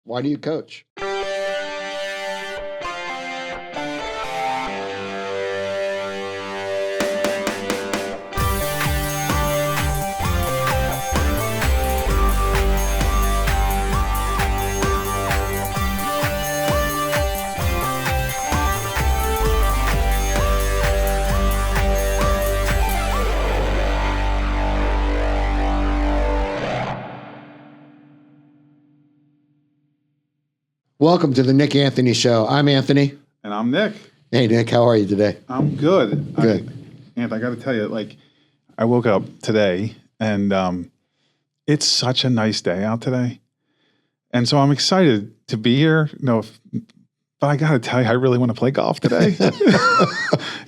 Why do you coach? Welcome to the Nick Anthony Show. I'm Anthony. And I'm Nick. Hey, Nick, how are you today? I'm good. Good. I got to tell you, I woke up today and it's such a nice day out today. And so I'm excited to be here. But I got to tell you, I really want to play golf today.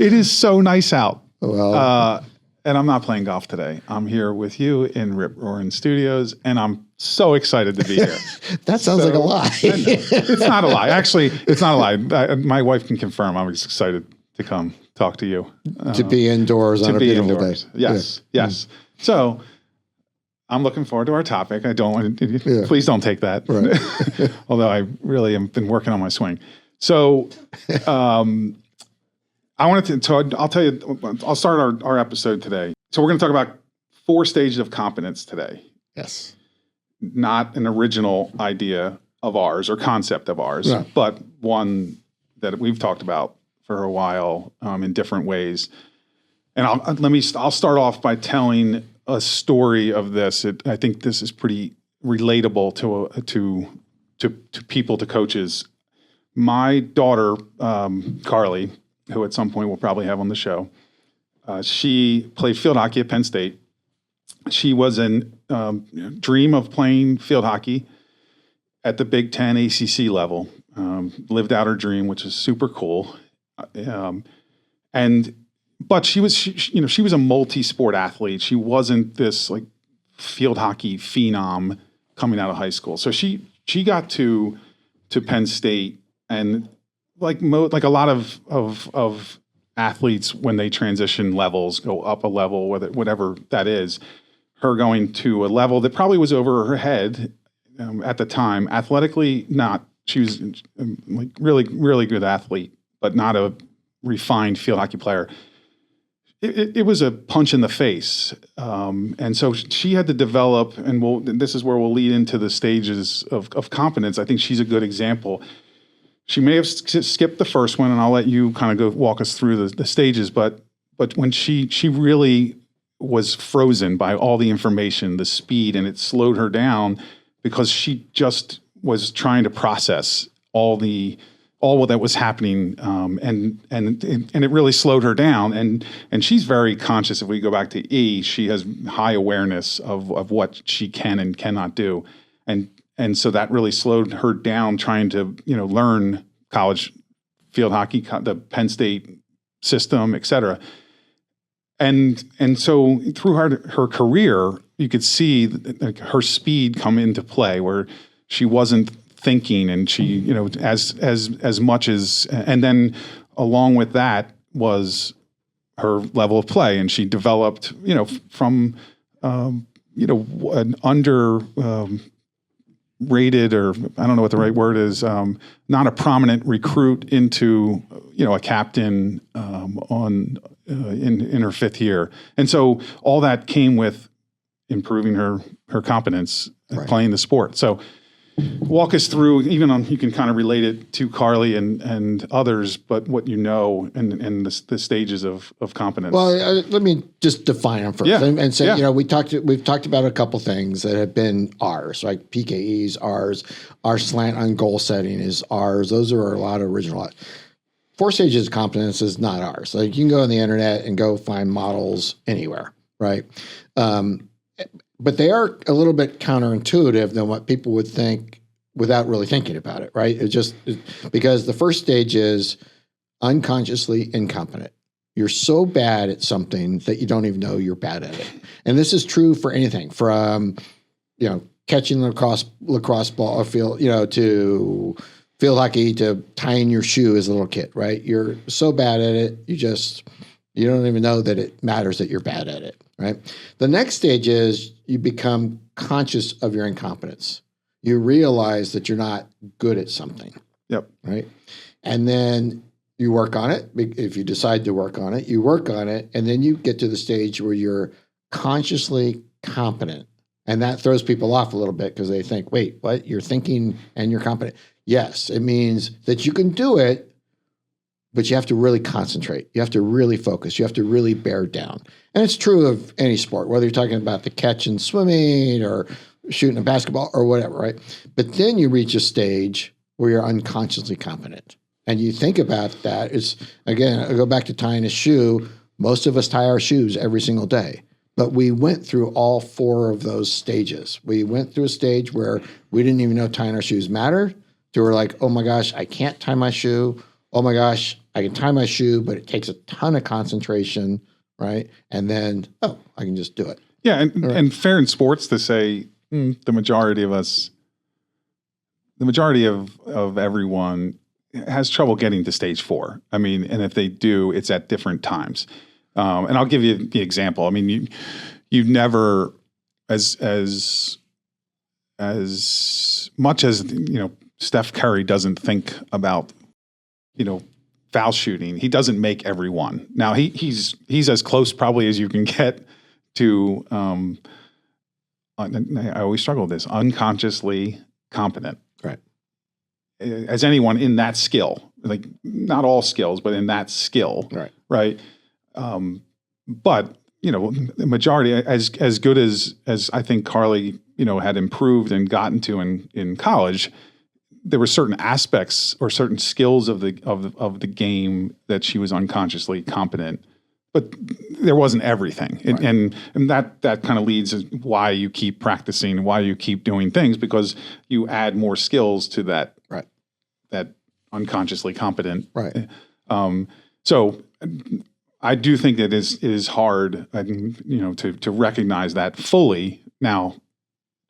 It is so nice out. Well, and I'm not playing golf today. I'm here with you in Rip Roaring Studios, and I'm so excited to be here. that sounds like a lie. It's not a lie. Actually, it's not a lie. My wife can confirm I'm excited to come talk to you. To be indoors on a beautiful day. Yes, yeah. Yes. So I'm looking forward to our topic. I don't want to, please don't take that. Right. Although I really have been working on my swing. So I wanted to, I'll tell you, I'll start our episode today. So we're going to talk about 4 stages of competence today. Yes. Not an original idea of ours or concept of ours, Right. but one that we've talked about for a while in different ways. And I'll start off by telling a story of this. I think this is pretty relatable to people, to coaches. My daughter, Carly, who at some point we'll probably have on the show, she played field hockey at Penn State. She was in dream of playing field hockey at the Big Ten ACC level. Lived out her dream, which is super cool. But she was a multi-sport athlete. She wasn't this field hockey phenom coming out of high school. So she got to Penn State, and like a lot of athletes, when they transition levels, go up a level, whatever that is, her going to a level that probably was over her head at the time. Athletically, not. She was really, really good athlete, but not a refined field hockey player. It was a punch in the face. And so she had to develop, and this is where we'll lead into the stages of competence. I think she's a good example. She may have skipped the first one, and I'll let you kind of go walk us through the stages. But when she really was frozen by all the information, the speed, and it slowed her down because she just was trying to process all that was happening, and it really slowed her down. And she's very conscious. If we go back to E, she has high awareness of what she can and cannot do, and so that really slowed her down trying to learn college field hockey, the Penn State system, et cetera. And so through her career, you could see her speed come into play, where she wasn't thinking, and she, as much as, and then along with that was her level of play, and she developed, from, an under rated, or I don't know what the right word is, not a prominent recruit into, a captain in her 5th year. And so all that came with improving her competence at playing the sport. So walk us through, you can kind of relate it to Carly and others, but what and the stages of competence. Well, let me just define them first and say, Yeah. we've talked about a couple things that have been ours, like PKEs, ours, our slant on goal setting is ours. Those are a lot of original. 4 stages of competence is not ours. Like, you can go on the internet and go find models anywhere, right? But they are a little bit counterintuitive than what people would think without really thinking about it, right? Because the first stage is unconsciously incompetent. You're so bad at something that you don't even know you're bad at it. And this is true for anything from, catching lacrosse ball field, to field hockey, to tying your shoe as a little kid, right? You're so bad at it, you don't even know that it matters that you're bad at it, right? The next stage is you become conscious of your incompetence. you realize that you're not good at something. Yep. Right. And then you work on it. If you decide to work on it, you work on it. And then you get to the stage where you're consciously competent. And that throws people off a little bit because they think, wait, what? You're thinking and you're competent. Yes, it means that you can do it, but you have to really concentrate. You have to really focus. You have to really bear down. And it's true of any sport, whether you're talking about the catch in swimming or shooting a basketball or whatever, right? But then you reach a stage where you're unconsciously competent. And you think about that. It's, again, I go back to tying a shoe. Most of us tie our shoes every single day. But we went through all 4 of those stages. We went through a stage where we didn't even know tying our shoes mattered. To we're like, oh my gosh, I can't tie my shoe. Oh my gosh, I can tie my shoe, but it takes a ton of concentration, right? And then, oh, I can just do it. Yeah, and fair in sports to say the majority of us, the majority of everyone has trouble getting to stage 4. I mean, and if they do, it's at different times. And I'll give you the example. I mean, you never, as much as, Steph Curry doesn't think about, foul shooting. He doesn't make every one. Now he's as close probably as you can get to, I always struggle with this, unconsciously competent. Right. As anyone in that skill, like not all skills, but in that skill. Right. Right. But, the majority, as good as I think Carly, had improved and gotten to in college, there were certain aspects or certain skills of the game that she was unconsciously competent, but there wasn't everything. Right. And that kind of leads why you keep practicing, why you keep doing things, because you add more skills to that, right, that unconsciously competent. Right. So I do think that it is hard, to recognize that fully. Now,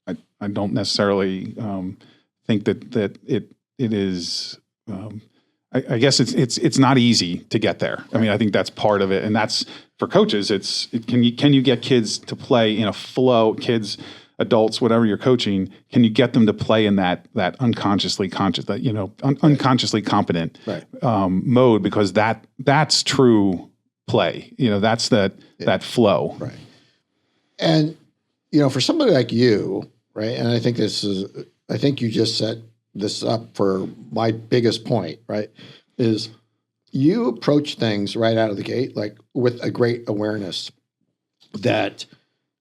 I don't necessarily think that it is. I guess it's not easy to get there. Right. I mean, I think that's part of it, and that's for coaches. Can you get kids to play in a flow? Kids, adults, whatever you're coaching, can you get them to play in that unconsciously conscious, unconsciously competent mode? Because that's true play. That's that flow. Right. And for somebody like you, right? And I think you just set this up for my biggest point, right? Is you approach things right out of the gate, like with a great awareness that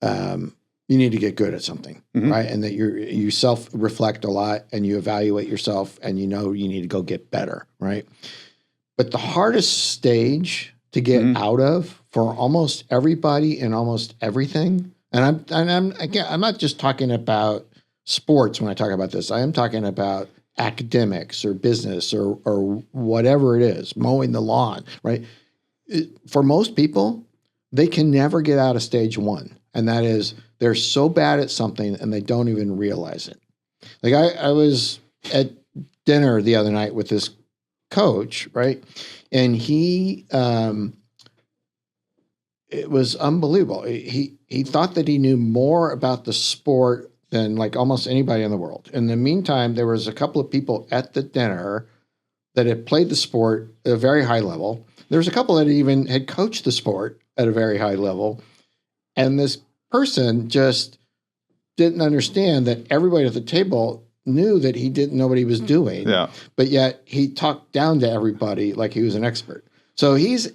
you need to get good at something, mm-hmm. right? And that you self-reflect a lot and you evaluate yourself and you need to go get better, right? But the hardest stage to get mm-hmm. out of for almost everybody in almost everything, and I'm not just talking about sports when I talk about this. I am talking about academics or business or whatever it is, mowing the lawn, right? For most people, they can never get out of stage 1. And that is they're so bad at something and they don't even realize it. Like I was at dinner the other night with this coach, right? And he, it was unbelievable. He thought that he knew more about the sport than like almost anybody in the world. In the meantime, there was a couple of people at the dinner that had played the sport at a very high level. There was a couple that even had coached the sport at a very high level. And this person just didn't understand that everybody at the table knew that he didn't know what he was doing. Yeah. But yet he talked down to everybody like he was an expert. So he's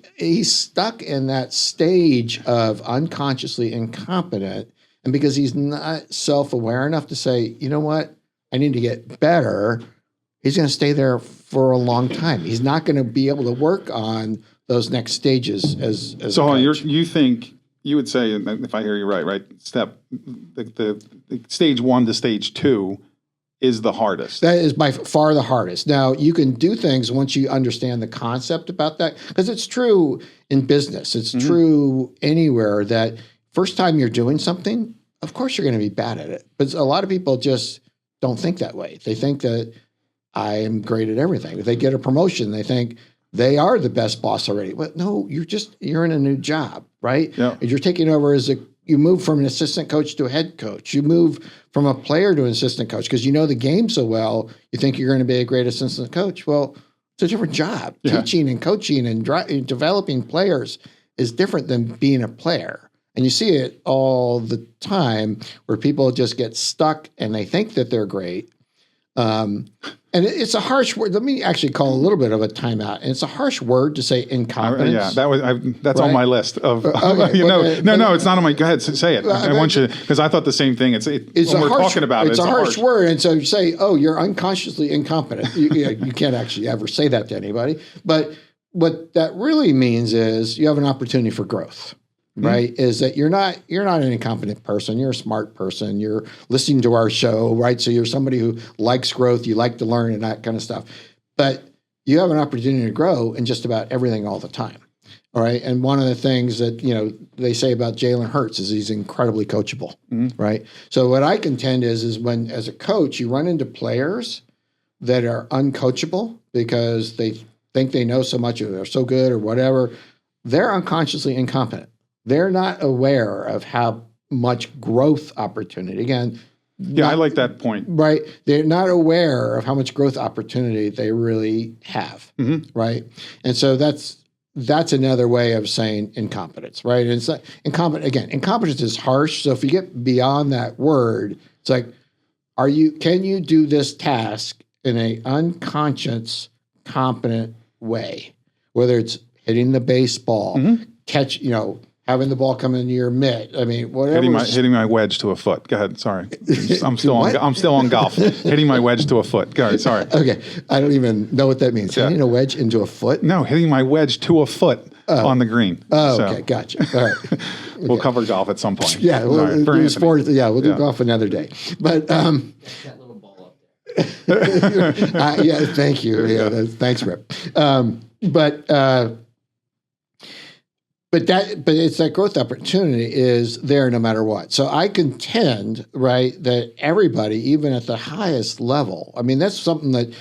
stuck in that stage of unconsciously incompetent. And because he's not self-aware enough to say, you know what, I need to get better, he's going to stay there for a long time. He's not going to be able to work on those next stages as so you think you would say, if I hear you right, the stage 1 to stage 2 is the hardest. That is by far the hardest. Now, you can do things once you understand the concept about that, because it's true in business. It's mm-hmm. true anywhere that first time you're doing something, of course you're going to be bad at it. But a lot of people just don't think that way. They think that I am great at everything. If they get a promotion, they think they are the best boss already. But no, you're in a new job, right? Yeah. You're taking over as you move from an assistant coach to a head coach. You move from a player to an assistant coach because you know the game so well. You think you're going to be a great assistant coach. Well, it's a different job. Yeah. Teaching and coaching and developing players is different than being a player. And you see it all the time where people just get stuck and they think that they're great. And it's a harsh word. Let me actually call a little bit of a timeout. And it's a harsh word to say incompetence. That's on my list of. Okay, no, it's not on my. Go ahead, say it. I want you because I thought the same thing. It's when we're talking about it. It's a harsh word, and so you say, "Oh, you're unconsciously incompetent." You can't actually ever say that to anybody. But what that really means is you have an opportunity for growth. Right, is that you're not an incompetent person. You're a smart person. You're listening to our show, right? So you're somebody who likes growth. You like to learn and that kind of stuff. But you have an opportunity to grow in just about everything all the time. All right. And one of the things that they say about Jalen Hurts is he's incredibly coachable. Right. So what I contend is when as a coach you run into players that are uncoachable because they think they know so much or they're so good or whatever, they're unconsciously incompetent. They're not aware of how much growth opportunity. Again, I like that point. Right. They're not aware of how much growth opportunity they really have. Right. And so that's another way of saying incompetence. Right. And it's incompetence is harsh. So if you get beyond that word, it's like, can you do this task in an unconscious, competent way? Whether it's hitting the baseball, having the ball come into your mitt. I mean, whatever. Hitting my wedge to a foot. Go ahead. Sorry. I'm still on golf. Hitting my wedge to a foot. Go ahead. Sorry. Okay. I don't even know what that means. Yeah. Hitting a wedge into a foot? No, hitting my wedge to a foot on the green. Oh, okay. Gotcha. All right. We'll cover golf at some point. Yeah. We'll do sports. Yeah. We'll do golf another day. But, that little ball up there. yeah. Thank you. Yeah. Thanks, Rip. But it's that growth opportunity is there no matter what. So I contend, right, that everybody, even at the highest level, I mean, that's something that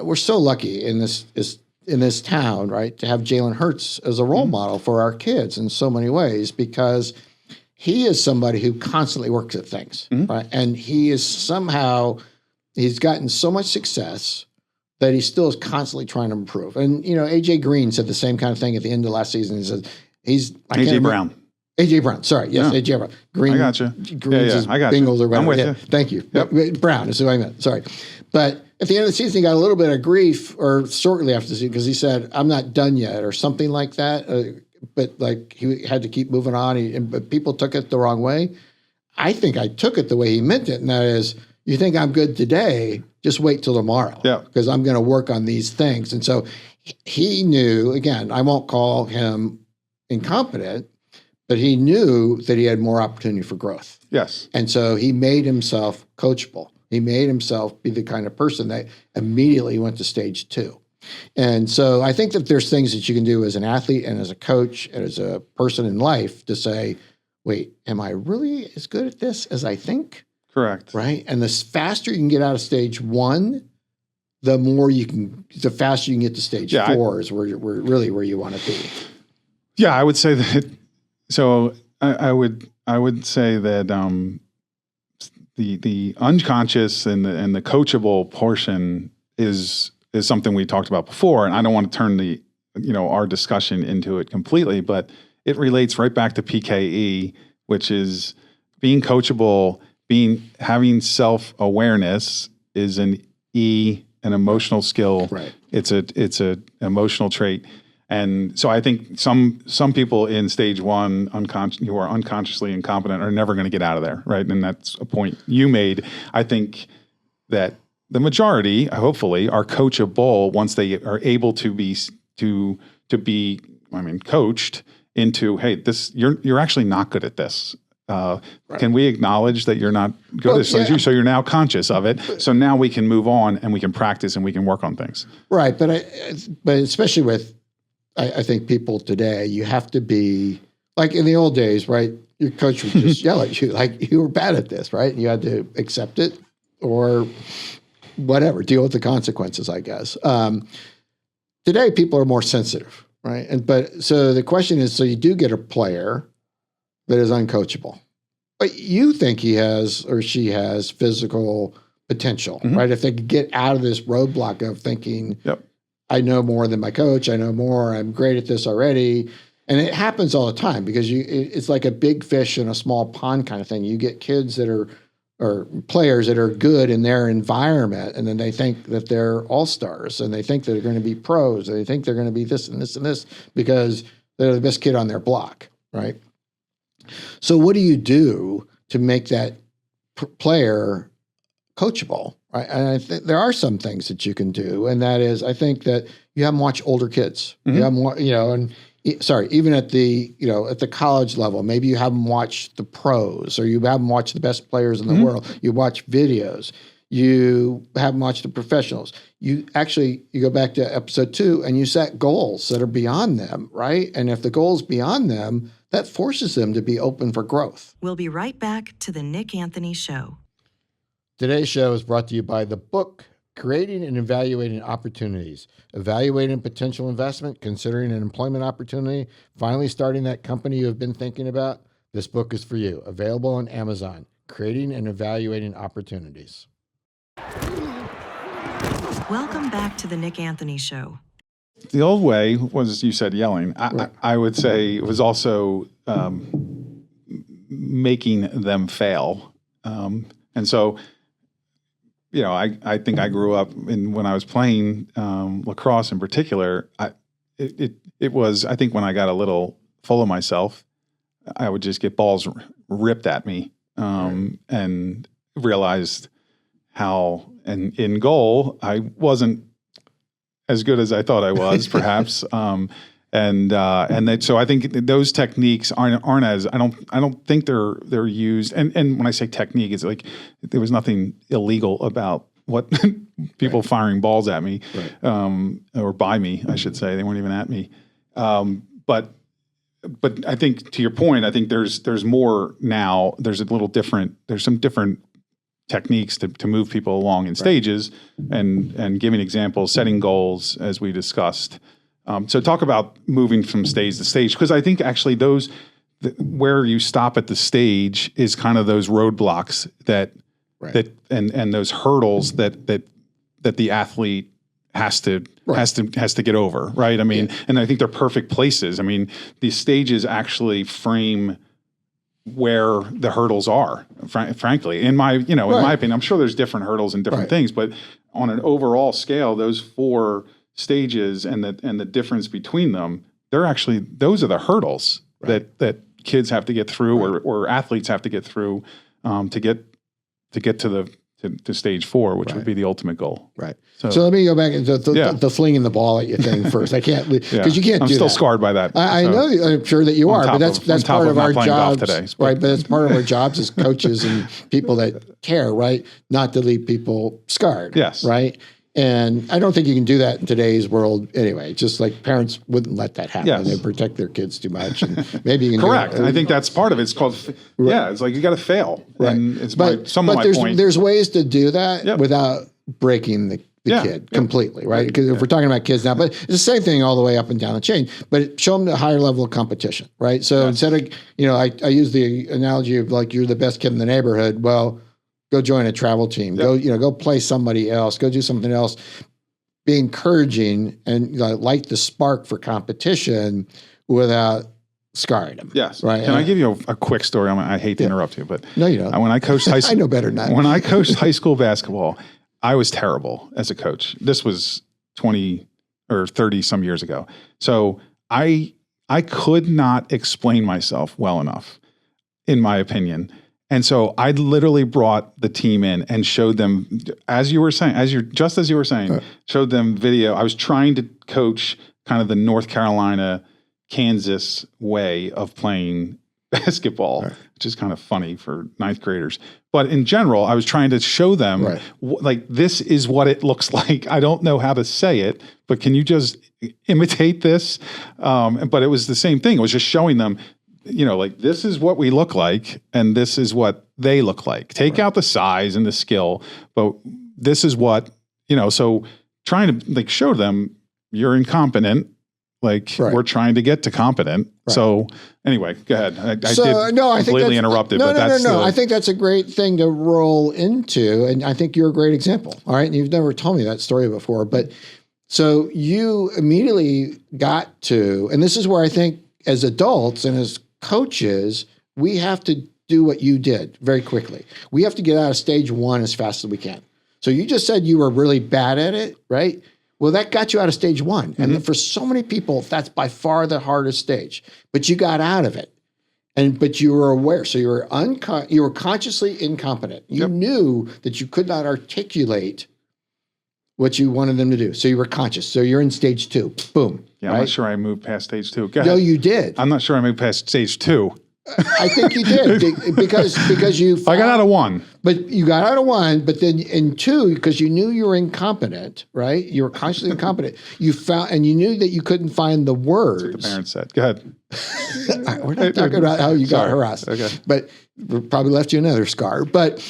we're so lucky in this town, right, to have Jalen Hurts as a role model for our kids in so many ways because he is somebody who constantly works at things, right, and he's gotten so much success that he still is constantly trying to improve. And, A.J. Green said the same kind of thing at the end of last season. He said, A.J. Brown. A.J. Brown. Sorry. Yes, A.J. Brown. Green. I got you. Green's I got Bengals or whatever. I'm with you. Thank you. Yep. Brown is who I meant. Sorry. But at the end of the season, he got a little bit of grief or shortly after the season because he said, I'm not done yet or something like that. But like he had to keep moving on. But people took it the wrong way. I think I took it the way he meant it. And that is, you think I'm good today, just wait till tomorrow. Yeah. Because I'm going to work on these things. And so he knew, again, I won't call him incompetent, but he knew that he had more opportunity for growth. Yes. And so he made himself coachable. He made himself be the kind of person that immediately went to stage 2. And so I think that there's things that you can do as an athlete and as a coach and as a person in life to say, wait, am I really as good at this as I think? Correct. Right. And the faster you can get out of stage 1, the faster you can get to stage 4 is where you want to be. Yeah, I would say that. So I would say that the unconscious and the coachable portion is something we talked about before, and I don't want to turn our discussion into it completely, but it relates right back to PKE, which is being coachable. Having self-awareness is an emotional skill. Right. It's a emotional trait. And so I think some people in stage 1 who are unconsciously incompetent are never going to get out of there, right? And that's a point you made. I think that the majority, hopefully, are coachable once they are able to be coached into, hey, you're actually not good at this. Right. Can we acknowledge that you're not good at this? So you're now conscious of it. So now we can move on and we can practice and we can work on things. Right. But especially with, I think people today, you have to be like in the old days, right? Your coach would just yell at you like you were bad at this, right? You had to accept it or whatever, deal with the consequences, I guess. Today, people are more sensitive, right? So the question is, so you do get a player that is uncoachable. But you think he has or she has physical potential, right? If they could get out of this roadblock of thinking, I know more than my coach, I know more, I'm great at this already. And it happens all the time because it's like a big fish in a small pond kind of thing. You get kids that are, or players that are good in their environment, and then they think that they're all-stars, and they think that they're going to be pros, and they think they're going to be this and this and this because they're the best kid on their block, right? So what do you do to make that player coachable, right? And I think there are some things that you can do, and that is, I think that you have them watch older kids. You have more, and even at the, at the college level, maybe you have them watch the pros, or you have them watch the best players in the world. You watch videos. You have them watch the professionals. You go back to episode 2 and you set goals that are beyond them, right? And if the goal's beyond them, that forces them to be open for growth. We'll be right back to the Nick Anthony Show. Today's show is brought to you by the book, Creating and Evaluating Opportunities. Evaluating potential investment, considering an employment opportunity, finally starting that company you have been thinking about. This book is for you. Available on Amazon. Creating and Evaluating Opportunities. Welcome back to the Nick Anthony Show. The old way was, you said, yelling. I would say it was also making them fail. And so, I think I grew up when I was playing lacrosse in particular, it was, I think when I got a little full of myself, I would just get balls ripped at me and realized how, and in goal, I wasn't as good as I thought I was, perhaps. So I think those techniques aren't as, I don't think they're used. And when I say technique, it's like there was nothing illegal about what people firing balls at me, or by me, I should say. They weren't even at me. But I think, to your point, I think there's more now. There's some different techniques to move people along in stages, and giving examples, setting goals, as we discussed. So talk about moving from stage to stage, because I think actually where you stop at the stage is kind of those roadblocks and those hurdles that the athlete has to get over, right? I mean, and I think they're perfect places. I mean, these stages actually frame where the hurdles are, frankly, in my opinion. I'm sure there's different hurdles and different things, but on an overall scale, those 4 stages and the difference between them, those are the hurdles that kids have to get through, or athletes have to get through, to get to stage 4, which would be the ultimate goal. Right. So let me go back into the flinging the ball at you thing first. I can't, because you can't I'm do still that. scarred by that. I know, I'm sure that you are, but that's part of our jobs today, right? But that's part of our jobs as coaches and people that care, right? Not to leave people scarred. Yes. Right. And I don't think you can do that in today's world anyway. Just like parents wouldn't let that happen. Yes. They protect their kids too much. And maybe you can Correct. do it. I think that's part of it. It's called, it's like you got to fail. Right. And it's but there's ways to do that without breaking the kid completely, right? Because if we're talking about kids now, but it's the same thing all the way up and down the chain, but show them the higher level of competition, right? So instead of, I use the analogy of like, you're the best kid in the neighborhood. Well, go join a travel team. Go play somebody else. Go do something else. Be encouraging and light the spark for competition without scarring them. Yes. Right. Can I give you a quick story? I hate to interrupt you, but no, you don't. When I coached high school, I know better than that. When I coached high school basketball, I was terrible as a coach. This was 20 or 30 some years ago. So I could not explain myself well enough, in my opinion. And so I literally brought the team in and showed them, as you were saying, showed them video. I was trying to coach kind of the North Carolina, Kansas way of playing basketball, which is kind of funny for 9th graders. But in general, I was trying to show them, like, this is what it looks like. I don't know how to say it, but can you just imitate this? But it was the same thing. It was just showing them, like, this is what we look like, and this is what they look like. Take out the size and the skill, but this is what, so trying to show them you're incompetent Like Right. we're trying to get to competent. Right. So anyway, go ahead. I I think completely interrupted, but that's I think that's a great thing to roll into, and I think you're a great example. All right, and you've never told me that story before, but so you immediately got to, and this is where I think as adults and as coaches, we have to do what you did very quickly. We have to get out of stage one as fast as we can. So you just said you were really bad at it, right? Well, that got you out of stage one. And for so many people, that's by far the hardest stage. But you got out of it. But you were aware. So you were consciously incompetent. You knew that you could not articulate what you wanted them to do. So you were conscious. So you're in stage two. Boom. Yeah, right? I'm not sure I moved past stage 2. Go ahead. No, you did. I'm not sure I moved past stage 2. I think you did because you. I got out of 1. But you got out of 1, but then in 2, because you knew you were incompetent, right? You were consciously incompetent. You knew that you couldn't find the words. The parents said, "Go ahead." We're not talking about how you got harassed, Okay. but probably left you another scar. But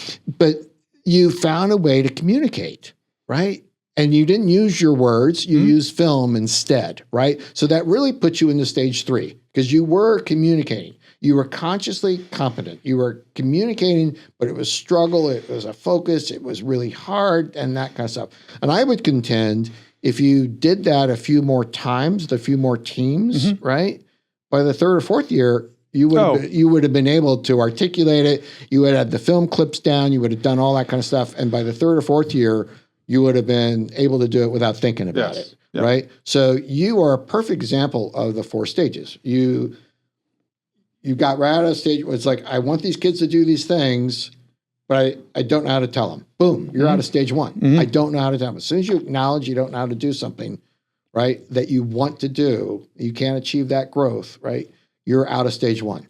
you found a way to communicate, right? And you didn't use your words; you used film instead, right? So that really put you into stage 3 because you were communicating. You were consciously competent. You were communicating, but it was struggle. It was a focus. It was really hard and that kind of stuff. And I would contend if you did that a few more times, with a few more teams, right? By the 3rd or 4th year, you would have been able to articulate it. You would have had the film clips down. You would have done all that kind of stuff. And by the 3rd or 4th year, you would have been able to do it without thinking about it, right? So you are a perfect example of the 4 stages. You got right out of stage. It's like, I want these kids to do these things, but I don't know how to tell them. Boom, you're out of stage 1. I don't know how to tell them. As soon as you acknowledge you don't know how to do something, right, that you want to do, you can't achieve that growth, right? You're out of stage 1.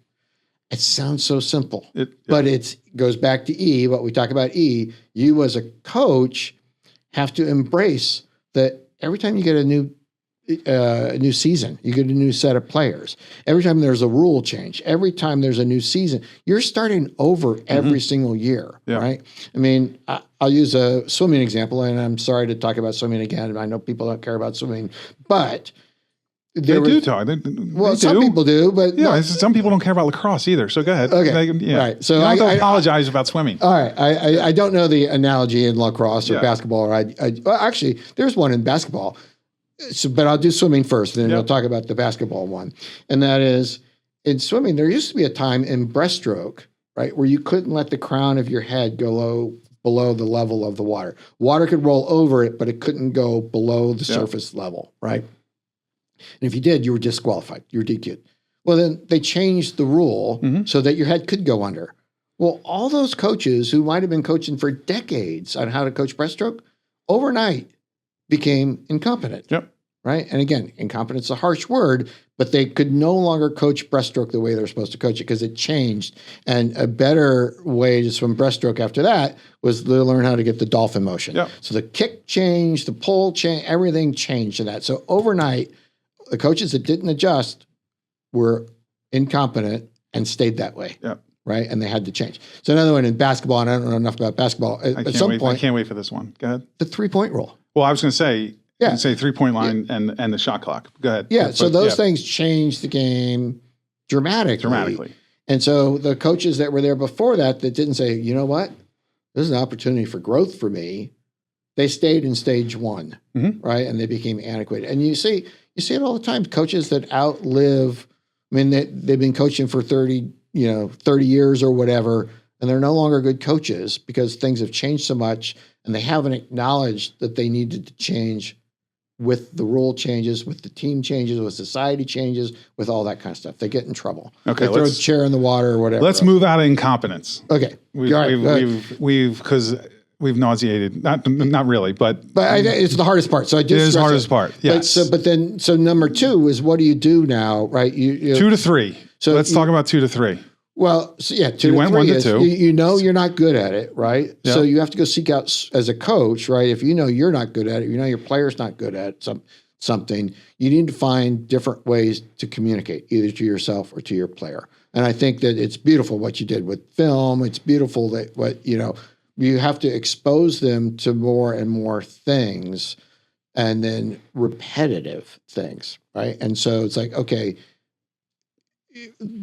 It sounds so simple, but it goes back to E, what we talk about E. You as a coach have to embrace that every time you get a new season, you get a new set of players. Every time there's a rule change, every time there's a new season, you're starting over every single year, right? I mean, I'll use a swimming example, and I'm sorry to talk about swimming again. I know people don't care about swimming, but They do talk. Some people do, but some people don't care about lacrosse either. So go ahead. Okay, right. So you don't have to apologize about swimming. All right, I don't know the analogy in lacrosse or basketball. Well, actually, there's one in basketball. So, but I'll do swimming first, and then we'll talk about the basketball one. And that is, in swimming, there used to be a time in breaststroke, right, where you couldn't let the crown of your head go below the level of the water. Water could roll over it, but it couldn't go below the surface level, right? And if you did, you were disqualified. You were DQ'd. Well, then they changed the rule so that your head could go under. Well, all those coaches who might have been coaching for decades on how to coach breaststroke, overnight became incompetent. Right? And again, incompetence is a harsh word, but they could no longer coach breaststroke the way they're supposed to coach it because it changed. And a better way to swim breaststroke after that was to learn how to get the dolphin motion. So the kick changed, the pull changed, everything changed to that. So overnight, the coaches that didn't adjust were incompetent and stayed that way. Right? And they had to change. So another one in basketball, and I don't know enough about basketball. At some point, I can't wait for this one. Go ahead. The 3-point rule. Well, I was going to say, say 3-point line and the shot clock. Go ahead. Yeah. So those things changed the game dramatically. And so the coaches that were there before that didn't say, you know what, this is an opportunity for growth for me. They stayed in stage 1, right? And they became antiquated. And you see it all the time. Coaches that outlive, I mean, they've been coaching for 30 years or whatever, and they're no longer good coaches because things have changed so much and they haven't acknowledged that they needed to change with the rule changes, with the team changes, with society changes, with all that kind of stuff. They get in trouble. Okay, they throw a chair in the water or whatever. Let's move out of incompetence. Okay. Because we've nauseated, not really, but it's the hardest part. So I just it is the hardest part. Yes. So number 2 is what do you do now, right? 2 to 3. So let's talk about 2 to 3. Well, so 2 you to went 3 1 to is 2. you know you're not good at it, right? Yeah. So you have to go seek out as a coach, right? If you know you're not good at it, you know your player's not good at something, you need to find different ways to communicate, either to yourself or to your player. And I think that it's beautiful what you did with film. It's beautiful that you have to expose them to more and more things and then repetitive things, right? And so it's like, okay,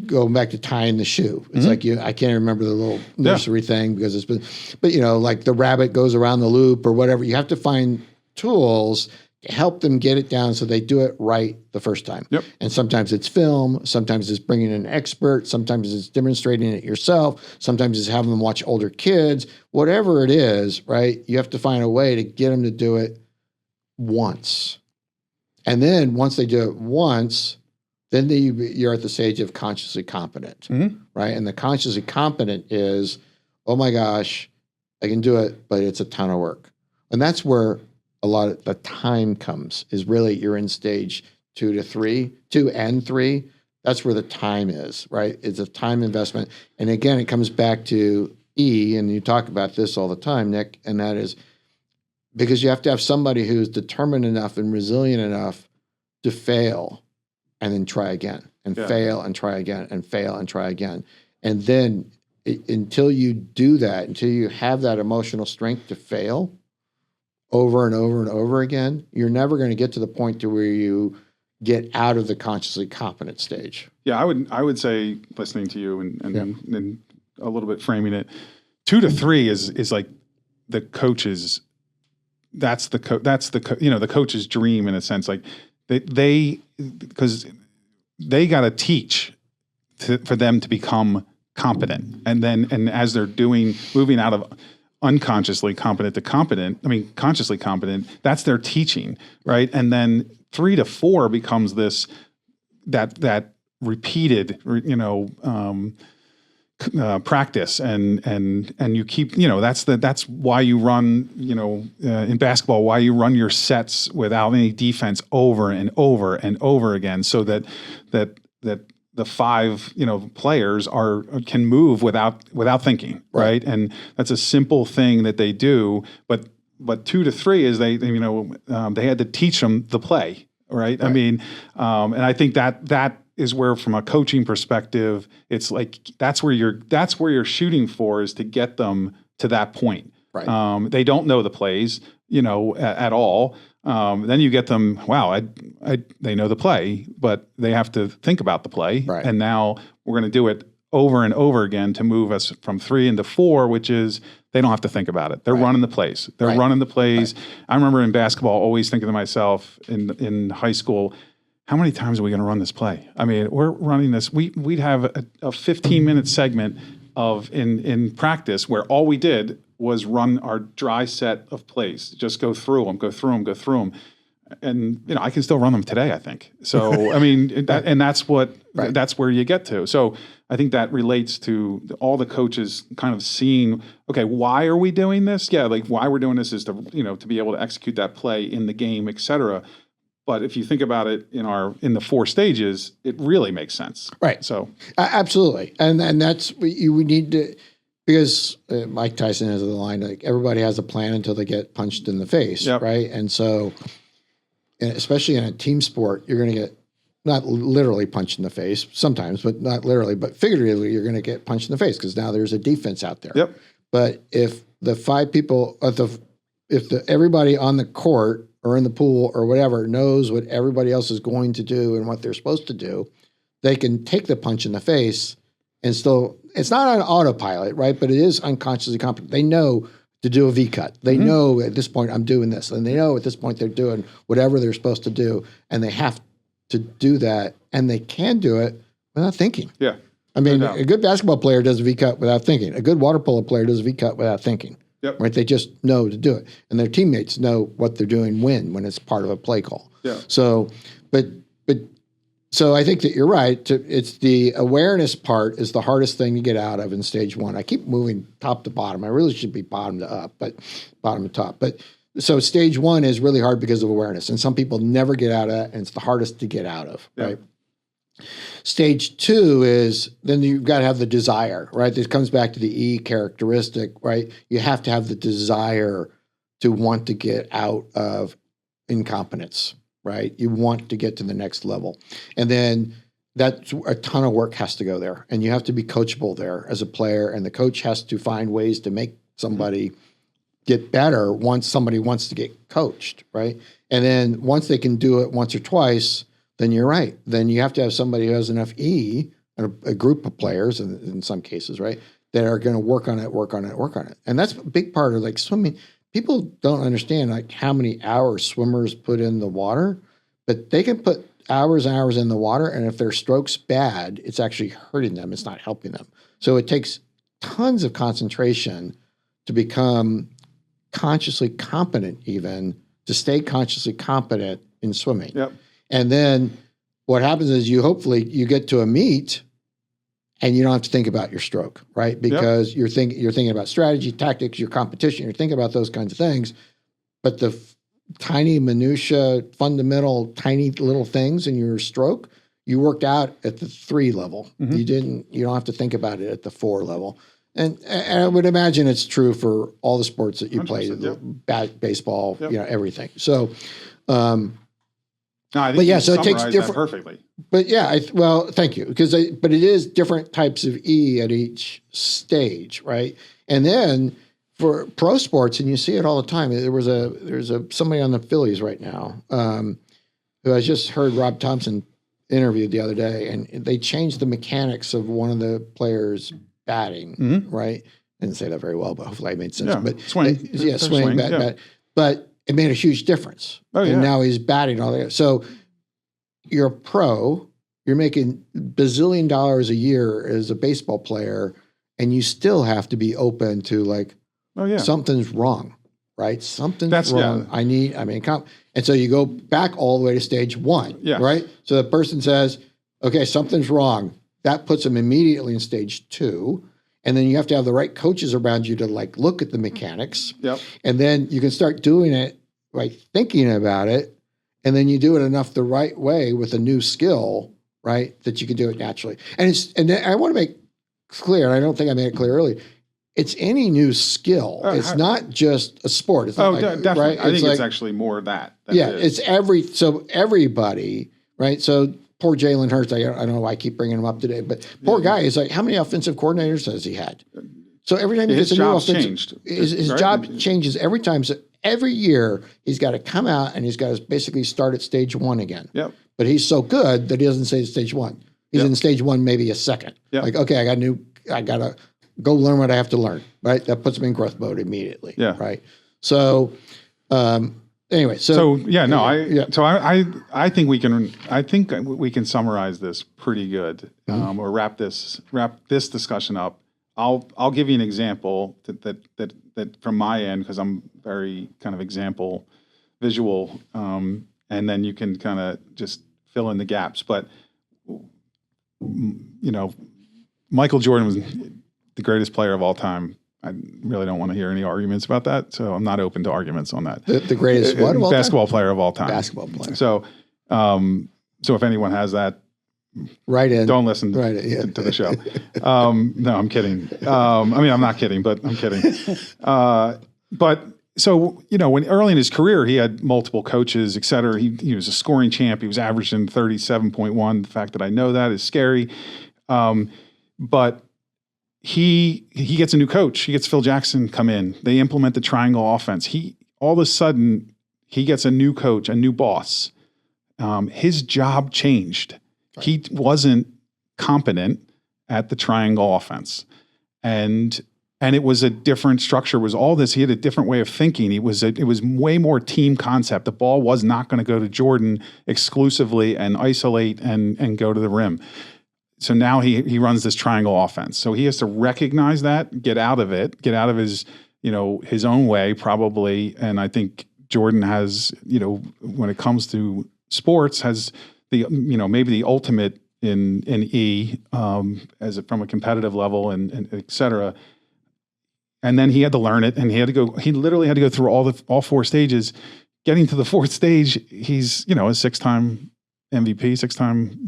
going back to tying the shoe. It's like I can't remember the little nursery thing because it's been, but like the rabbit goes around the loop or whatever. You have to find tools to help them get it down so they do it right the first time. Yep. And sometimes it's film, sometimes it's bringing in an expert, sometimes it's demonstrating it yourself, sometimes it's having them watch older kids, whatever it is, right? You have to find a way to get them to do it once. And then once they do it once, then you're at the stage of consciously competent, right? And the consciously competent is, oh my gosh, I can do it, but it's a ton of work. And that's where a lot of the time comes, is really you're in stage 2 and 3. That's where the time is, right? It's a time investment. And again, it comes back to E, and you talk about this all the time, Nick, and that is because you have to have somebody who's determined enough and resilient enough to fail and then try again and fail and try again and fail and try again. And then until you do that, until you have that emotional strength to fail over and over and over again, you're never going to get to the point to where you get out of the consciously competent stage. Yeah, I would say, listening to you and a little bit framing it, 2 to 3 is like the coach's, the coach's dream in a sense. Like because they got to teach for them to become competent. And as they're moving out of unconsciously competent to consciously competent, that's their teaching, right? And then 3 to 4 becomes that repeated, practice and you keep, that's why you run, in basketball, why you run your sets without any defense over and over and over again, so that the 5, players can move without thinking, right? And that's a simple thing that they do, but 2 to 3 is they had to teach them the play, right? I mean, and I think that is where, from a coaching perspective, it's like that's where you're shooting for, is to get them to that point. Right. They don't know the plays, at all. Then you get them, wow, they know the play, but they have to think about the play. Right. And now we're going to do it over and over again to move us from 3 into 4, which is they don't have to think about it. They're running the plays. They're running the plays. Right. I remember in basketball always thinking to myself in high school, how many times are we going to run this play? I mean, we're running this. We'd have a 15-minute segment in practice where all we did was run our dry set of plays. Just go through them. And I can still run them today, I think. So I mean, that's where you get to. So I think that relates to all the coaches kind of seeing, okay, why are we doing this? Yeah, like why we're doing this is to be able to execute that play in the game, et cetera. But if you think about it in the 4 stages, it really makes sense. Right. So absolutely, and that's what you would need to, because Mike Tyson has the line, like everybody has a plan until they get punched in the face, right? And so, especially in a team sport, you're going to get not literally punched in the face sometimes, but not literally, but figuratively, you're going to get punched in the face because now there's a defense out there. Yep. But if the 5 people, everybody on the court or in the pool or whatever knows what everybody else is going to do and what they're supposed to do, they can take the punch in the face and still, it's not on autopilot, right? But it is unconsciously competent. They know to do a V cut. They know at this point I'm doing this, and they know at this point they're doing whatever they're supposed to do, and they have to do that, and they can do it without thinking. Yeah. I mean, a good basketball player does a V cut without thinking. A good water polo player does a V cut without thinking. Yep. Right? They just know to do it. And their teammates know what they're doing when it's part of a play call. Yeah. So, so I think that you're right. It's the awareness part is the hardest thing to get out of in stage 1. I keep moving top to bottom. I really should be bottom to up, but bottom to top. But so stage 1 is really hard because of awareness. And some people never get out of it, and it's the hardest to get out of, right? Stage 2 is then you've got to have the desire, right? This comes back to the E characteristic, right? You have to have the desire to want to get out of incompetence, right? You want to get to the next level. And then that's a ton of work has to go there. And you have to be coachable there as a player. And the coach has to find ways to make somebody get better once somebody wants to get coached, right? And then once they can do it once or twice, then you're right. Then you have to have somebody who has enough E, a group of players in some cases, right, that are going to work on it. And that's a big part of like swimming. People don't understand like how many hours swimmers put in the water, but they can put hours and hours in the water. And if their stroke's bad, it's actually hurting them. It's not helping them. So it takes tons of concentration to become consciously competent, even to stay consciously competent in swimming. Yep. And then what happens is hopefully you get to a meet and you don't have to think about your stroke, right? Because you're thinking about strategy, tactics, your competition, you're thinking about those kinds of things. But the tiny minutia, fundamental, tiny little things in your stroke, you worked out at the 3 level. You don't have to think about it at the 4 level. And I would imagine it's true for all the sports that you play, baseball, everything. So, no, I think but yeah, so it takes that different perfectly. But yeah, well, thank you, but it is different types of E at each stage, right? And then for pro sports, and you see it all the time. There's somebody on the Phillies right now who I just heard Rob Thompson interviewed the other day, and they changed the mechanics of one of the players batting, right? I didn't say that very well, but hopefully I made sense. Yeah, but swing. Swing, bat. But it made a huge difference. And now he's batting all that. So you're a pro, you're making bazillion dollars a year as a baseball player, and you still have to be open to like, something's wrong, right? Something's wrong. Yeah. And so you go back all the way to stage 1, right? So the person says, okay, something's wrong. That puts them immediately in stage 2. And then you have to have the right coaches around you to like look at the mechanics. Yep. And then you can start doing it, like thinking about it. And then you do it enough the right way with a new skill, right, that you can do it naturally. And I want to make clear, and I don't think I made it clear earlier, it's any new skill. It's not just a sport. It's not definitely. Right? I think it's actually more that. It's everybody, right? So poor Jalen Hurts, I don't know why I keep bringing him up today, but poor guy is like, how many offensive coordinators has he had? So every time he gets a new offensive, his job changes every time. So every year he's got to come out and he's got to basically start at stage 1 again. Yep. But he's so good that he doesn't say stage 1. He's in stage 1, maybe a second. Yep. Like, okay, I got to go learn what I have to learn, right? That puts him in growth mode immediately. Yeah. Right. So, anyway, I think we can summarize this pretty good, or wrap this discussion up. I'll give you an example that from my end, because I'm very kind of example visual, and then you can kind of just fill in the gaps. But Michael Jordan was the greatest player of all time. I really don't want to hear any arguments about that, so I'm not open to arguments on that. The greatest what of all basketball time? player of all time. Basketball player. So, so if anyone has that, right in. Don't listen to the show. No, I'm kidding. I'm not kidding, but I'm kidding. But so when early in his career he had multiple coaches, et cetera. He was a scoring champ. He was averaging 37.1. The fact that I know that is scary. But he gets a new coach. He gets Phil Jackson come in. They implement the triangle offense. All of a sudden he gets a new coach, a new boss. His job changed. Right. He wasn't competent at the triangle offense, and it was a different structure. It was all this. He had a different way of thinking. It was way more team concept. The ball was not going to go to Jordan exclusively and isolate and go to the rim. So now he runs this triangle offense. So he has to recognize that, get out of his, his own way probably. And I think Jordan has, when it comes to sports, has the, maybe the ultimate in E from a competitive level and et cetera. And then he had to learn it, and he literally had to go through all 4 stages. Getting to the 4th stage, he's, a 6-time MVP, six-time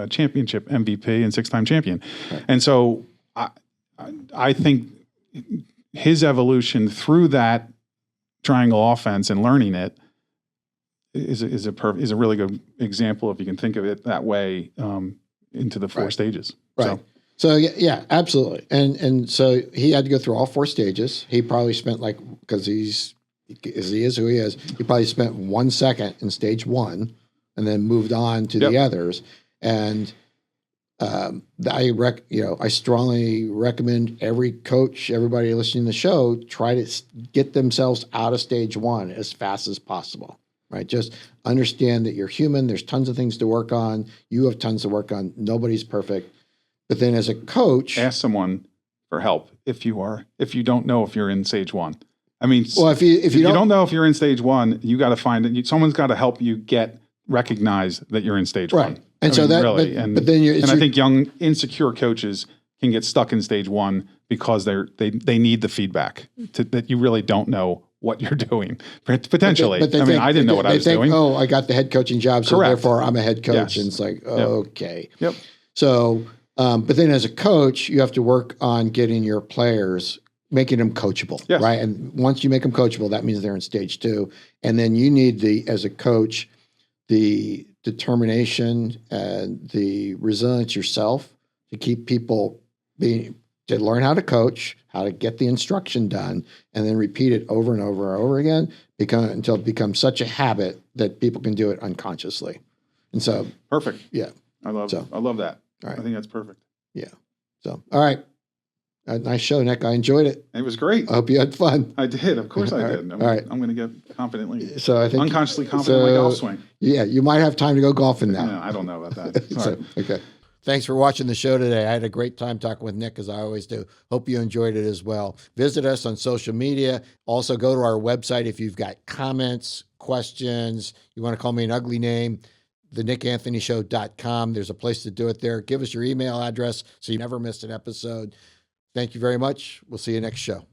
championship MVP and 6-time champion. Right. And so I think his evolution through that triangle offense and learning it is a really good example, if you can think of it that way, into the 4 stages. Right. So yeah, absolutely. And so he had to go through all 4 stages. He probably spent because he is who he is, he probably spent 1 second in stage 1 and then moved on to the others. And I strongly recommend every coach, everybody listening to the show, try to get themselves out of stage 1 as fast as possible, right? Just understand that you're human. There's tons of things to work on. You have tons to work on. Nobody's perfect. But then as a coach, ask someone for help if you don't know if you're in stage 1. I mean, well, if you don't know if you're in stage 1, you got to find it. Someone's got to help you recognize that you're in stage 1. And but then I think young insecure coaches can get stuck in stage 1 because they need the feedback that you really don't know what you're doing potentially. I didn't know what I was doing. Oh, I got the head coaching job, so Correct. therefore I'm a head coach. Yes. And it's like, okay. Yep. So, but then as a coach, you have to work on getting your players, making them coachable, Yes. right? And once you make them coachable, that means they're in stage 2. And then you need as a coach, the determination and the resilience yourself to keep people to learn how to coach, how to get the instruction done, and then repeat it over and over and over again until it becomes such a habit that people can do it unconsciously. And so, perfect. Yeah. I love that. All right. I think that's perfect. Yeah. So, all right. Nice show, Nick. I enjoyed it. It was great. I hope you had fun. I did. Of course I All did. right. I'm going to get confidently. So I think unconsciously confident in my golf swing. Yeah, you might have time to go golfing now. No, I don't know about that. Sorry. Okay. Thanks for watching the show today. I had a great time talking with Nick, as I always do. Hope you enjoyed it as well. Visit us on social media. Also, go to our website if you've got comments, questions, you want to call me an ugly name, thenickanthonyshow.com. There's a place to do it there. Give us your email address so you never miss an episode. Thank you very much. We'll see you next show.